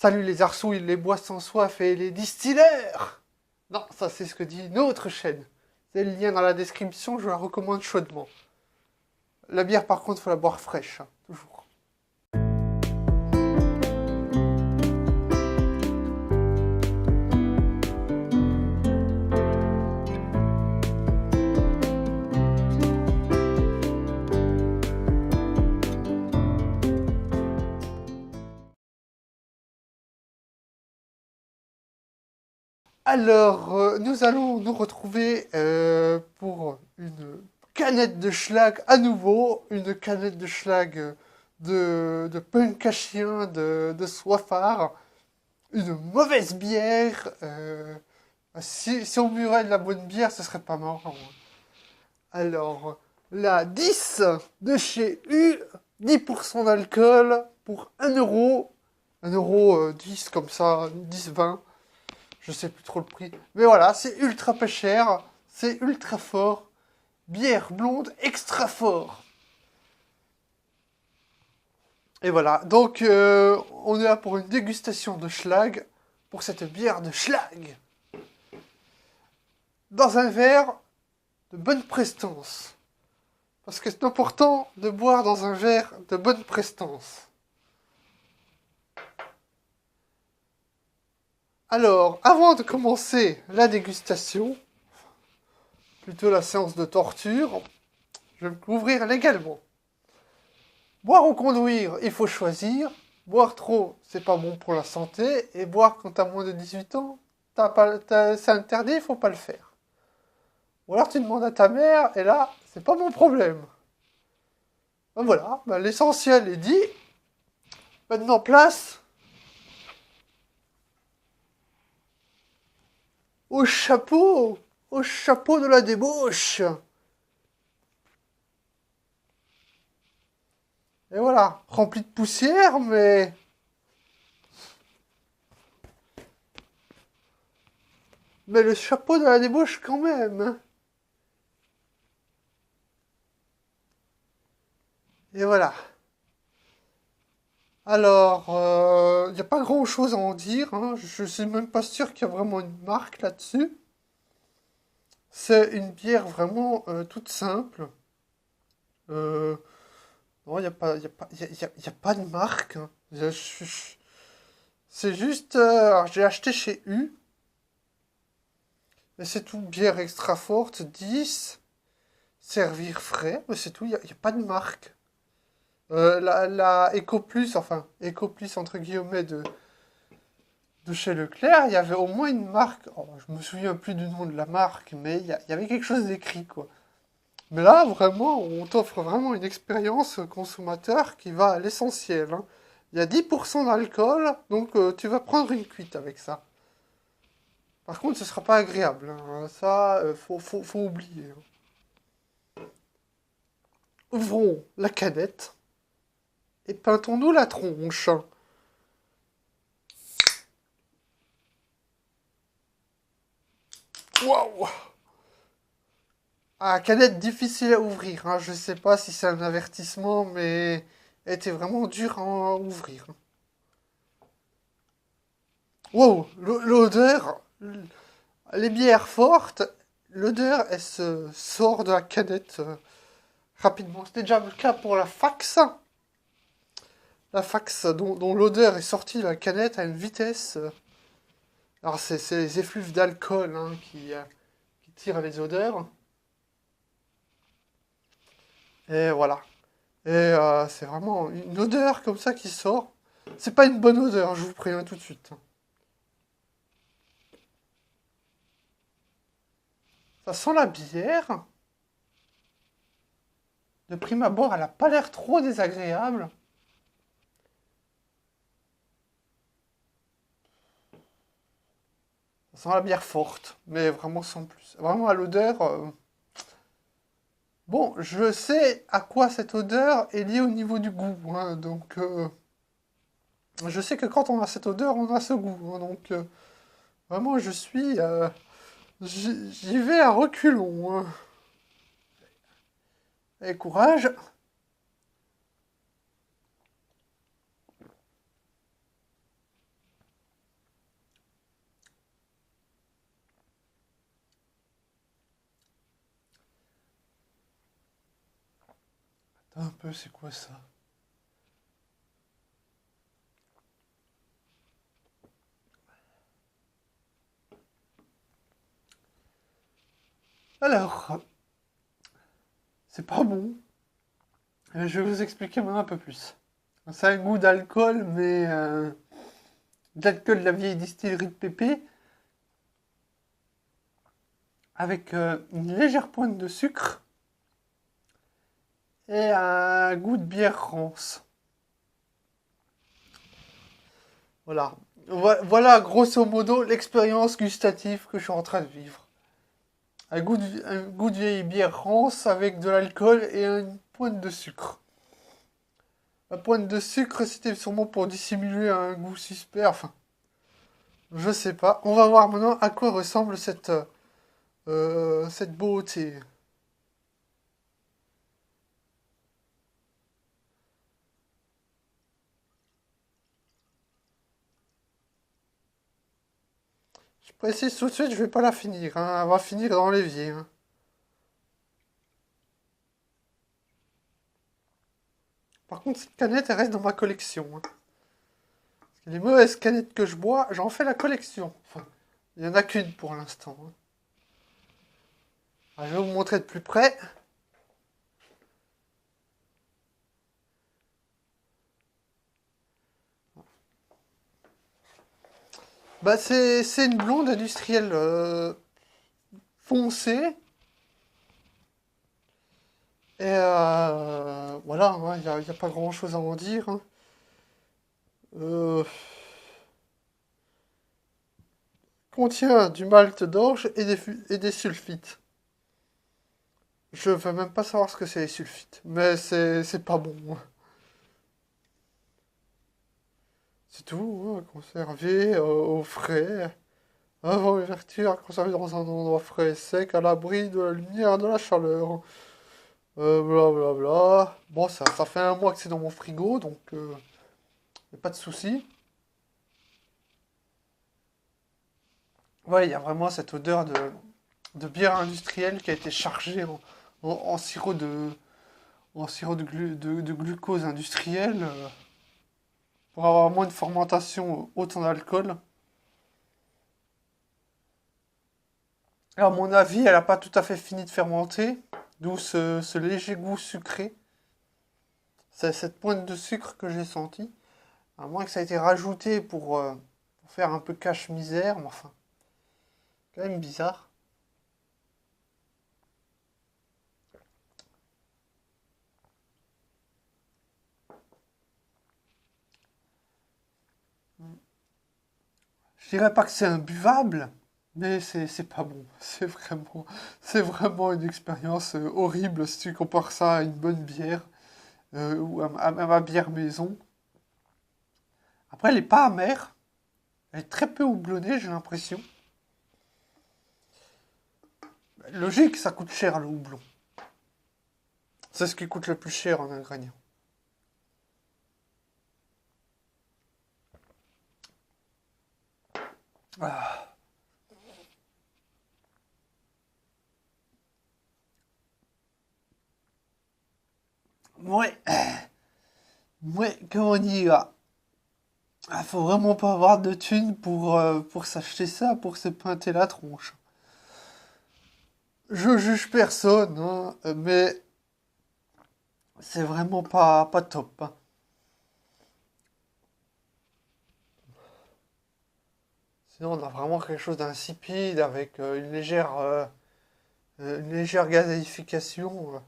Salut les arsouilles, les bois sans soif et les distilleurs. Non, ça c'est ce que dit une autre chaîne. C'est le lien dans la description, je la recommande chaudement. La bière par contre, faut la boire fraîche, hein, toujours. Alors, nous allons nous retrouver pour une canette de schlag à nouveau. Une canette de schlag de punk à chien, de soifard. Une mauvaise bière. Si on burait de la bonne bière, ce serait pas marrant, hein. Alors, la 10 de chez U, 10% d'alcool pour 1 euro. 1 euro 10 comme ça, 10-20. Je sais plus trop le prix. Mais voilà, c'est ultra pas cher. C'est ultra fort. Bière blonde extra fort. Et voilà, donc on est là pour une dégustation de schlag. Pour cette bière de schlag. Dans un verre de bonne prestance. Parce que c'est important de boire dans un verre de bonne prestance. Alors, avant de commencer la dégustation, plutôt la séance de torture, je vais m'ouvrir légalement. Boire ou conduire, il faut choisir. Boire trop, c'est pas bon pour la santé. Et boire quand t'as moins de 18 ans, c'est interdit, il faut pas le faire. Ou alors tu demandes à ta mère, et là, c'est pas mon problème. Ben voilà, ben l'essentiel est dit. Maintenant, place au chapeau de la débauche. Et voilà, rempli de poussière, mais le chapeau de la débauche quand même, hein. Et voilà. Alors, il n'y a pas grand-chose à en dire, hein. Je suis même pas sûr qu'il y a vraiment une marque là-dessus. C'est une bière vraiment toute simple. Euh, non, il n'y a pas, y a pas de marque, hein. C'est juste, alors, j'ai acheté chez U. Mais c'est tout, bière extra forte, 10. Servir frais, mais c'est tout, il n'y a pas de marque. La Eco Plus, enfin, Eco Plus entre guillemets de chez Leclerc, il y avait au moins une marque. Oh, je me souviens plus du nom de la marque, mais il y avait quelque chose d'écrit, quoi. Mais là, vraiment, on t'offre vraiment une expérience consommateur qui va à l'essentiel, hein. Il y a 10% d'alcool, donc tu vas prendre une cuite avec ça. Par contre, ce sera pas agréable, hein. Ça, faut oublier, hein. Ouvrons la canette et peintons-nous la tronche. Waouh! Ah, canette difficile à ouvrir, hein. Je sais pas si c'est un avertissement, mais elle était vraiment dure à ouvrir. Wow, l'odeur, les bières fortes, l'odeur, elle se sort de la canette rapidement. C'était déjà le cas pour la Fax. La Fax, dont l'odeur est sortie de la canette à une vitesse. Alors, c'est les effluves d'alcool, hein, qui tirent les odeurs. Et voilà. Et c'est vraiment une odeur comme ça qui sort. C'est pas une bonne odeur, je vous préviens tout de suite. Ça sent la bière. De prime abord, elle a pas l'air trop désagréable. Ça sent la bière forte, mais vraiment sans plus. Vraiment à l'odeur. Bon, je sais à quoi cette odeur est liée au niveau du goût, hein, donc je sais que quand on a cette odeur, on a ce goût, hein, donc vraiment je suis, j'y vais à reculons, hein. Et courage. Un peu, c'est quoi ça? Alors, c'est pas bon. Je vais vous expliquer maintenant un peu plus. C'est un goût d'alcool, mais d'alcool de la vieille distillerie de Pépé, avec une légère pointe de sucre et un goût de bière rance. Voilà. Voilà, grosso modo, l'expérience gustative que je suis en train de vivre. Un goût de vieille bière rance avec de l'alcool et une pointe de sucre. La pointe de sucre, c'était sûrement pour dissimuler un goût suspect. Enfin, je sais pas. On va voir maintenant à quoi ressemble cette beauté. Je précise tout de suite, je vais pas la finir, hein. Elle va finir dans l'évier, hein. Par contre, cette canette, elle reste dans ma collection, hein. Parce que les mauvaises canettes que je bois, j'en fais la collection. Enfin, il y en a qu'une pour l'instant, hein. Alors, je vais vous montrer de plus près. Bah, c'est une blonde industrielle foncée. Et voilà, il n'y a pas grand-chose à en dire, hein. Euh, Contient du malt d'orge et des sulfites. Je veux même pas savoir ce que c'est les sulfites, mais c'est pas bon, hein. C'est tout, hein, conservé au frais, avant ouverture, conservé dans un endroit frais et sec, à l'abri de la lumière et de la chaleur. Bla bla bla. Bon, ça fait un mois que c'est dans mon frigo, donc y a pas de souci. Ouais, il y a vraiment cette odeur de bière industrielle qui a été chargée en sirop de glucose industriel pour avoir moins de fermentation haute en alcool. Et à mon avis, elle n'a pas tout à fait fini de fermenter, d'où ce léger goût sucré. C'est cette pointe de sucre que j'ai senti. À moins que ça ait été rajouté pour faire un peu cache-misère, mais enfin, quand même bizarre. Je dirais pas que c'est imbuvable, mais c'est pas bon. C'est vraiment une expérience horrible si tu compares ça à une bonne bière ou à ma bière maison. Après, elle est pas amère, elle est très peu houblonnée, j'ai l'impression. Logique, ça coûte cher le houblon. C'est ce qui coûte le plus cher en ingrédients. Ah. Ouais, ouais, comment dire? Ah, faut vraiment pas avoir de thunes pour s'acheter ça, pour se pinter la tronche. Je juge personne, hein, mais c'est vraiment pas top, hein. Sinon, on a vraiment quelque chose d'insipide avec une légère gazéification.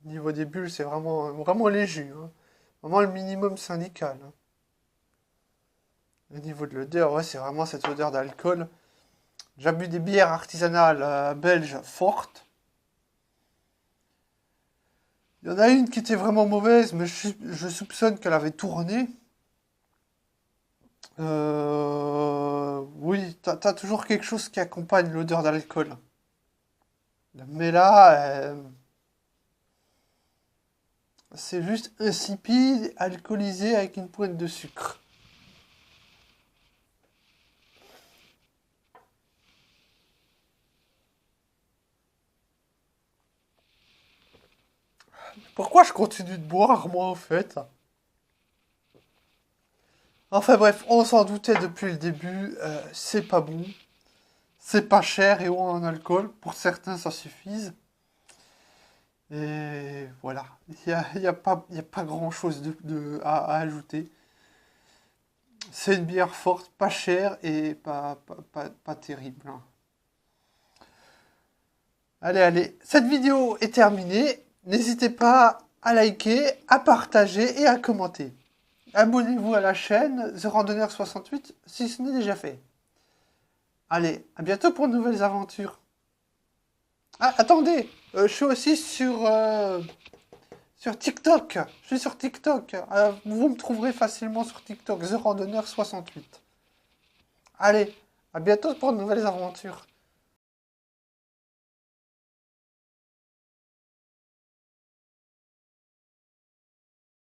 Au niveau des bulles, c'est vraiment léger, hein. Vraiment le minimum syndical, hein. Au niveau de l'odeur, ouais, c'est vraiment cette odeur d'alcool. J'ai bu des bières artisanales belges fortes. Il y en a une qui était vraiment mauvaise, mais je soupçonne qu'elle avait tourné. Oui, t'as toujours quelque chose qui accompagne l'odeur d'alcool. Mais là, c'est juste insipide, alcoolisé avec une pointe de sucre. Pourquoi je continue de boire, moi, en fait? Enfin bref, on s'en doutait depuis le début, c'est pas bon, c'est pas cher et haut en alcool, pour certains ça suffise. Et voilà, il y a pas grand-chose à ajouter. C'est une bière forte, pas chère et pas terrible, hein. Allez, allez, cette vidéo est terminée. N'hésitez pas à liker, à partager et à commenter. Abonnez-vous à la chaîne The Randonneur 68 si ce n'est déjà fait. Allez, à bientôt pour de nouvelles aventures. Ah, attendez, je suis aussi sur TikTok. Je suis sur TikTok. Vous me trouverez facilement sur TikTok, The Randonneur 68. Allez, à bientôt pour de nouvelles aventures.